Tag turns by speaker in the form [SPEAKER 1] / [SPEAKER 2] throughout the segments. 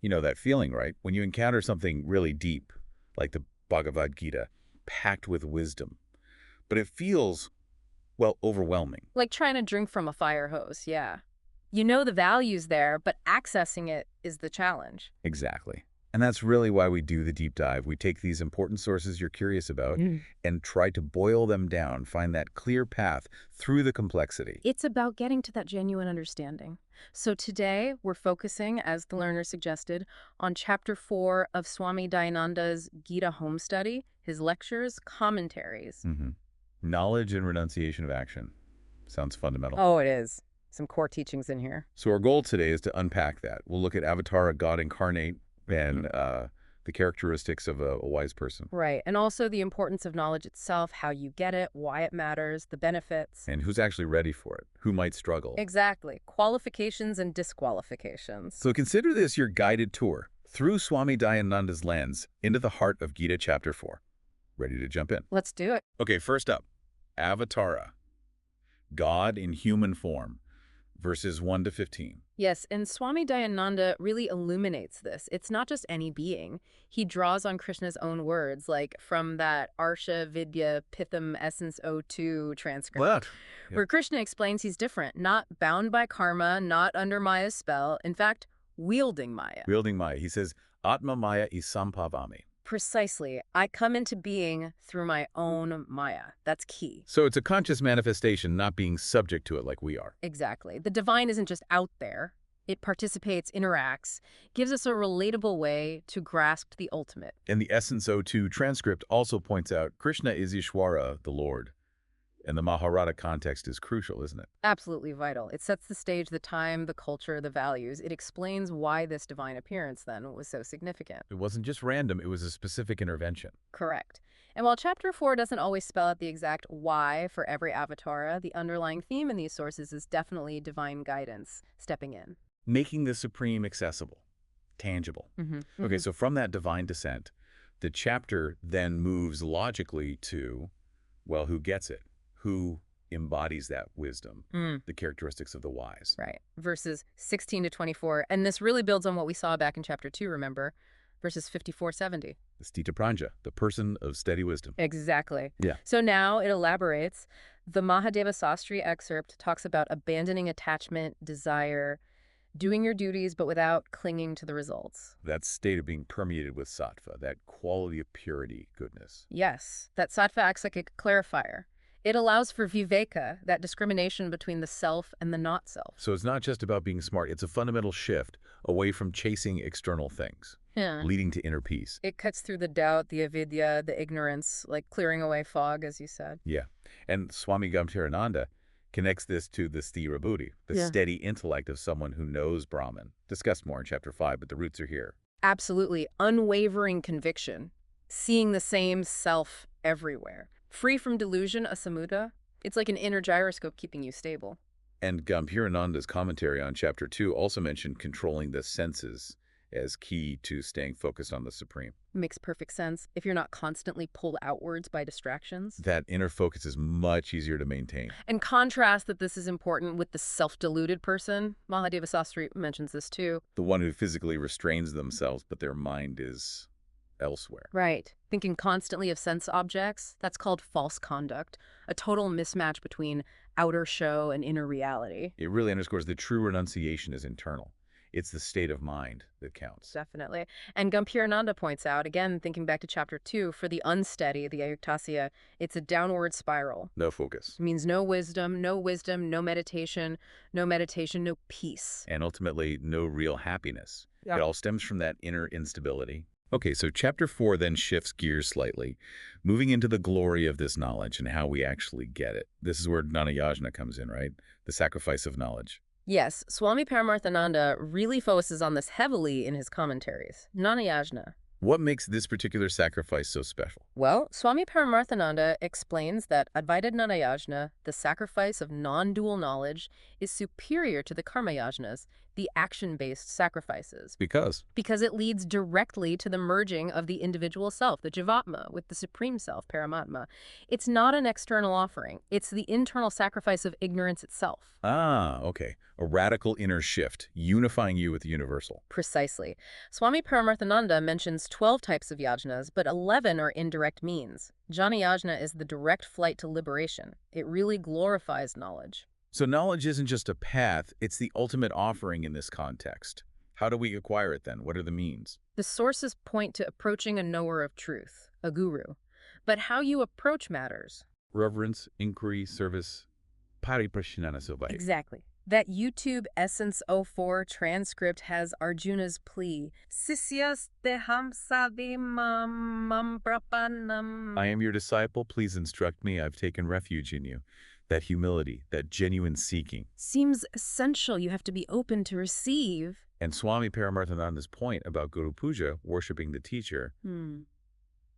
[SPEAKER 1] You know that feeling, right? When you encounter something really deep, like the Bhagavad Gita, packed with wisdom, but it feels, well, overwhelming.
[SPEAKER 2] Like trying to drink from a fire hose, yeah. You know the value's there, but accessing it is the challenge.
[SPEAKER 1] Exactly. And that's really why we do the deep dive. We take these important sources you're curious about and try to boil them down, find that clear path through the complexity.
[SPEAKER 2] It's about getting to that genuine understanding. So today, we're focusing, as the learner suggested, on Chapter 4 of Swami Dayananda's Gita Home Study, his lectures, commentaries.
[SPEAKER 1] Knowledge and renunciation of action. Sounds fundamental.
[SPEAKER 2] Oh, it is. Some core teachings in here.
[SPEAKER 1] So our goal today is to unpack that. We'll look at Avatara, God incarnate, and the characteristics of a wise person.
[SPEAKER 2] Right, and also the importance of knowledge itself, how you get it, why it matters, the benefits.
[SPEAKER 1] And who's actually ready for it, who might struggle.
[SPEAKER 2] Exactly. Qualifications and disqualifications.
[SPEAKER 1] So consider this your guided tour through Swami Dayananda's lens into the heart of Gita Chapter 4. Ready to jump in?
[SPEAKER 2] Let's do it.
[SPEAKER 1] Okay, first up, Avatara, God in human form, verses 1 to 15.
[SPEAKER 2] Yes, and Swami Dayananda really illuminates this. It's not just any being. He draws on Krishna's own words, like from that Arsha Vidya Pitham Essence O2 transcript, where Krishna explains he's different, not bound by karma, not under Maya's spell, in fact, wielding Maya.
[SPEAKER 1] Wielding Maya. He says, Atma Maya isampavami.
[SPEAKER 2] Precisely. I come into being through my own Maya. That's key.
[SPEAKER 1] So it's a conscious manifestation, not being subject to it like we are.
[SPEAKER 2] Exactly. The divine isn't just out there. It participates, interacts, gives us a relatable way to grasp the ultimate.
[SPEAKER 1] And the Essence O2 transcript also points out Krishna is Ishwara, the Lord. And the Mahabharata context is crucial, isn't it?
[SPEAKER 2] Absolutely vital. It sets the stage, the time, the culture, the values. It explains why this divine appearance, then, was so significant.
[SPEAKER 1] It wasn't just random, it was a specific intervention.
[SPEAKER 2] Correct. And while Chapter 4 doesn't always spell out the exact why for every avatara, the underlying theme in these sources is definitely divine guidance stepping in.
[SPEAKER 1] Making the supreme accessible, tangible. Okay, so from that divine descent, the chapter then moves logically to, well, who gets it? Who embodies that wisdom, the characteristics of the wise.
[SPEAKER 2] Right. Verses 16 to 24. And this really builds on what we saw back in Chapter 2, remember? Verses 54-70.
[SPEAKER 1] The Stita Pranja, the person of steady wisdom.
[SPEAKER 2] Exactly.
[SPEAKER 1] Yeah.
[SPEAKER 2] So now it elaborates. The Mahadeva Sastri excerpt talks about abandoning attachment, desire, doing your duties, but without clinging to the results.
[SPEAKER 1] That state of being permeated with sattva, that quality of purity, goodness.
[SPEAKER 2] Yes. That sattva acts like a clarifier. It allows for viveka, that discrimination between the self and the not-self.
[SPEAKER 1] So it's not just about being smart. It's a fundamental shift away from chasing external things, leading to inner peace.
[SPEAKER 2] It cuts through the doubt, the avidya, the ignorance, like clearing away fog, as you said.
[SPEAKER 1] Yeah. And Swami Gamtirananda connects this to the sthira buddhi, the steady intellect of someone who knows Brahman. Discussed more in Chapter 5, but the roots are here.
[SPEAKER 2] Absolutely. Unwavering conviction. Seeing the same self everywhere. Free from delusion, asamudha. It's like an inner gyroscope keeping you stable.
[SPEAKER 1] And Gampirananda's commentary on Chapter 2 also mentioned controlling the senses as key to staying focused on the Supreme.
[SPEAKER 2] Makes perfect sense. If you're not constantly pulled outwards by distractions.
[SPEAKER 1] That inner focus is much easier to maintain.
[SPEAKER 2] And contrast that this is important with the self-deluded person. Mahadeva Sastri mentions this too.
[SPEAKER 1] The one who physically restrains themselves, but their mind is elsewhere.
[SPEAKER 2] Right. Thinking constantly of sense objects, that's called false conduct, a total mismatch between outer show and inner reality.
[SPEAKER 1] It really underscores the true renunciation is internal. It's the state of mind that counts.
[SPEAKER 2] Definitely. And Gampirananda points out, again, thinking back to Chapter 2, for the unsteady, the ayuktasya, it's a downward spiral.
[SPEAKER 1] No focus.
[SPEAKER 2] It means no wisdom, no meditation, no peace.
[SPEAKER 1] And ultimately, no real happiness. It all stems from that inner instability. Okay, so Chapter 4 then shifts gears slightly, moving into the glory of this knowledge and how we actually get it. This is where Jnana comes in, right? The sacrifice of knowledge.
[SPEAKER 2] Yes, Swami Paramarthananda really focuses on this heavily in his commentaries. Jnana.
[SPEAKER 1] What makes this particular sacrifice so special?
[SPEAKER 2] Well, Swami Paramarthananda explains that Advaita Jnana, the sacrifice of non-dual knowledge, is superior to the karma yajnas, the action-based sacrifices.
[SPEAKER 1] Because?
[SPEAKER 2] Because it leads directly to the merging of the individual self, the Jivatma, with the supreme self, Paramatma. It's not an external offering. It's the internal sacrifice of ignorance itself.
[SPEAKER 1] Ah, okay. A radical inner shift, unifying you with the universal.
[SPEAKER 2] Precisely. Swami Paramarthananda mentions 12 types of yajnas, but 11 are indirect means. Jnana yajna is the direct flight to liberation. It really glorifies knowledge.
[SPEAKER 1] So knowledge isn't just a path, it's the ultimate offering in this context. How do we acquire it then? What are the means?
[SPEAKER 2] The sources point to approaching a knower of truth, a guru. But how you approach matters.
[SPEAKER 1] Reverence, inquiry, service, pariprashanana.
[SPEAKER 2] Exactly. That YouTube Essence 04 transcript has Arjuna's plea. Sisyas teham sadimam prapanam.
[SPEAKER 1] I am your disciple, please instruct me, I've taken refuge in you. That humility, that genuine seeking.
[SPEAKER 2] Seems essential. You have to be open to receive.
[SPEAKER 1] And Swami Paramarthananda's point about Guru Puja, worshiping the teacher,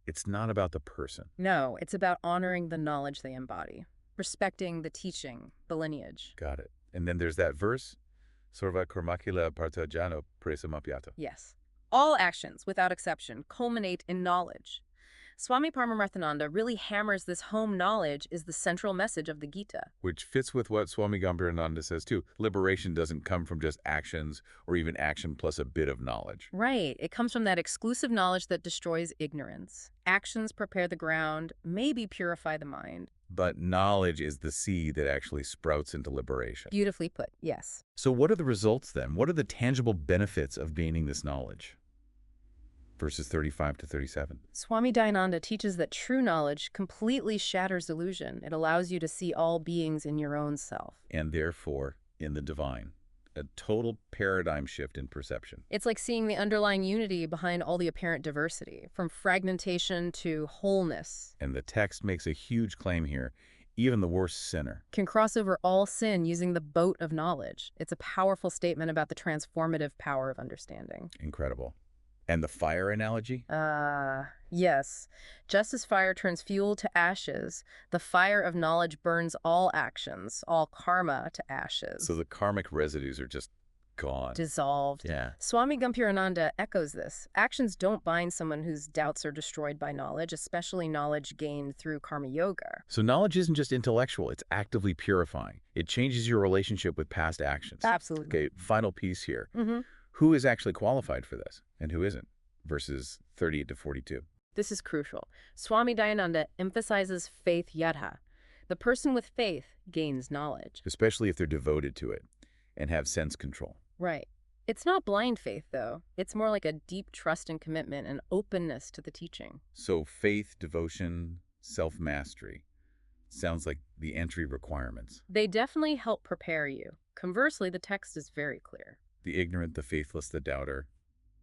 [SPEAKER 1] it's not about the person.
[SPEAKER 2] No, it's about honoring the knowledge they embody, respecting the teaching, the lineage.
[SPEAKER 1] Got it. And then there's that verse, Sarva karmakila partajano presamapyata.
[SPEAKER 2] Yes. All actions, without exception, culminate in knowledge. Swami Paramarthananda really hammers this home. Knowledge is the central message of the Gita.
[SPEAKER 1] Which fits with what Swami Gambirananda says too. Liberation doesn't come from just actions or even action plus a bit of knowledge.
[SPEAKER 2] Right. It comes from that exclusive knowledge that destroys ignorance. Actions prepare the ground, maybe purify the mind.
[SPEAKER 1] But knowledge is the seed that actually sprouts into liberation.
[SPEAKER 2] Beautifully put, yes.
[SPEAKER 1] So what are the results then? What are the tangible benefits of gaining this knowledge? Verses 35 to 37.
[SPEAKER 2] Swami Dayananda teaches that true knowledge completely shatters illusion. It allows you to see all beings in your own self.
[SPEAKER 1] And therefore, in the divine. A total paradigm shift in perception.
[SPEAKER 2] It's like seeing the underlying unity behind all the apparent diversity, from fragmentation to wholeness.
[SPEAKER 1] And the text makes a huge claim here. Even the worst sinner
[SPEAKER 2] Can cross over all sin using the boat of knowledge. It's a powerful statement about the transformative power of understanding.
[SPEAKER 1] Incredible. And the fire analogy?
[SPEAKER 2] Yes. Just as fire turns fuel to ashes, the fire of knowledge burns all actions, all karma to ashes.
[SPEAKER 1] So the karmic residues are just gone.
[SPEAKER 2] Dissolved.
[SPEAKER 1] Yeah.
[SPEAKER 2] Swami Gambirananda echoes this. Actions don't bind someone whose doubts are destroyed by knowledge, especially knowledge gained through karma yoga.
[SPEAKER 1] So knowledge isn't just intellectual, it's actively purifying. It changes your relationship with past actions.
[SPEAKER 2] Absolutely.
[SPEAKER 1] Okay, final piece here. Who is actually qualified for this and who isn't? Verses 38 to 42.
[SPEAKER 2] This is crucial. Swami Dayananda emphasizes faith yadha. The person with faith gains knowledge.
[SPEAKER 1] Especially if they're devoted to it and have sense control.
[SPEAKER 2] Right. It's not blind faith, though. It's more like a deep trust and commitment and openness to the teaching.
[SPEAKER 1] So faith, devotion, self-mastery. Sounds like the entry requirements.
[SPEAKER 2] They definitely help prepare you. Conversely, the text is very clear.
[SPEAKER 1] The ignorant, the faithless, the doubter,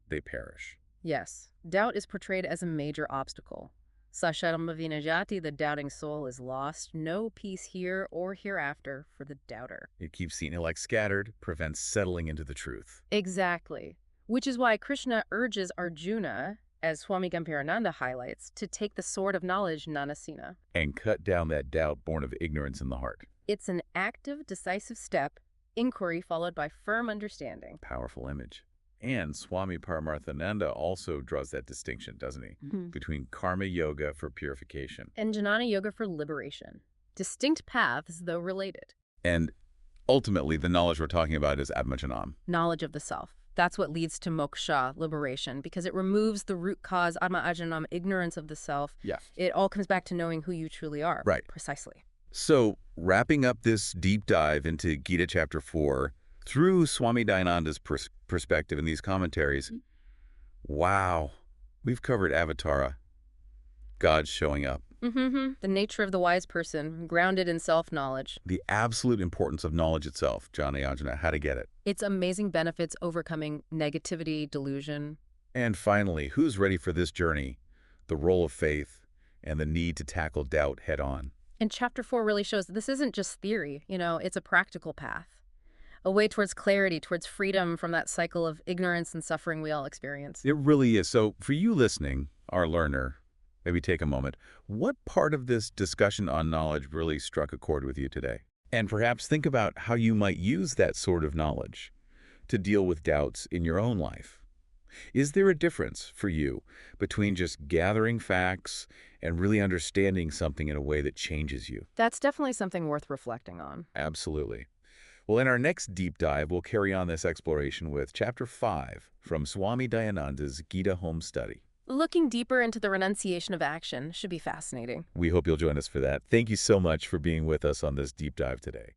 [SPEAKER 1] they perish.
[SPEAKER 2] Yes, doubt is portrayed as a major obstacle. Sasharam vinajati, the doubting soul, is lost. No peace here or hereafter for the doubter.
[SPEAKER 1] It keeps seeing it like scattered, prevents settling into the truth.
[SPEAKER 2] Exactly. Which is why Krishna urges Arjuna, as Swami Gambirananda highlights, to take the sword of knowledge, Nanasena.
[SPEAKER 1] And cut down that doubt born of ignorance in the heart.
[SPEAKER 2] It's an active, decisive step, inquiry followed by firm understanding.
[SPEAKER 1] Powerful image. And Swami Paramarthananda also draws that distinction, doesn't he? Between karma yoga for purification.
[SPEAKER 2] And Jnana yoga for liberation. Distinct paths, though related.
[SPEAKER 1] And ultimately, the knowledge we're talking about is Atma Jnana.
[SPEAKER 2] Knowledge of the self. That's what leads to moksha, liberation, because it removes the root cause, Atma Ajnanam, ignorance of the self.
[SPEAKER 1] Yeah.
[SPEAKER 2] It all comes back to knowing who you truly are.
[SPEAKER 1] Right.
[SPEAKER 2] Precisely.
[SPEAKER 1] So, wrapping up this deep dive into Gita chapter 4, through Swami Dayananda's perspective in these commentaries, wow, we've covered Avatara, God showing up.
[SPEAKER 2] The nature of the wise person, grounded in self-knowledge.
[SPEAKER 1] The absolute importance of knowledge itself, Jnana Yajna, how to get it.
[SPEAKER 2] Its amazing benefits overcoming negativity, delusion.
[SPEAKER 1] And finally, who's ready for this journey, the role of faith, and the need to tackle doubt head-on.
[SPEAKER 2] And chapter 4 really shows that this isn't just theory, it's a practical path. A way towards clarity, towards freedom from that cycle of ignorance and suffering we all experience.
[SPEAKER 1] It really is. So for you listening, our learner, maybe take a moment. What part of this discussion on knowledge really struck a chord with you today? And perhaps think about how you might use that sort of knowledge to deal with doubts in your own life. Is there a difference for you between just gathering facts and really understanding something in a way that changes you?
[SPEAKER 2] That's definitely something worth reflecting on.
[SPEAKER 1] Absolutely. Well, in our next deep dive, we'll carry on this exploration with Chapter 5 from Swami Dayananda's Gita Home Study.
[SPEAKER 2] Looking deeper into the renunciation of action should be fascinating.
[SPEAKER 1] We hope you'll join us for that. Thank you so much for being with us on this deep dive today.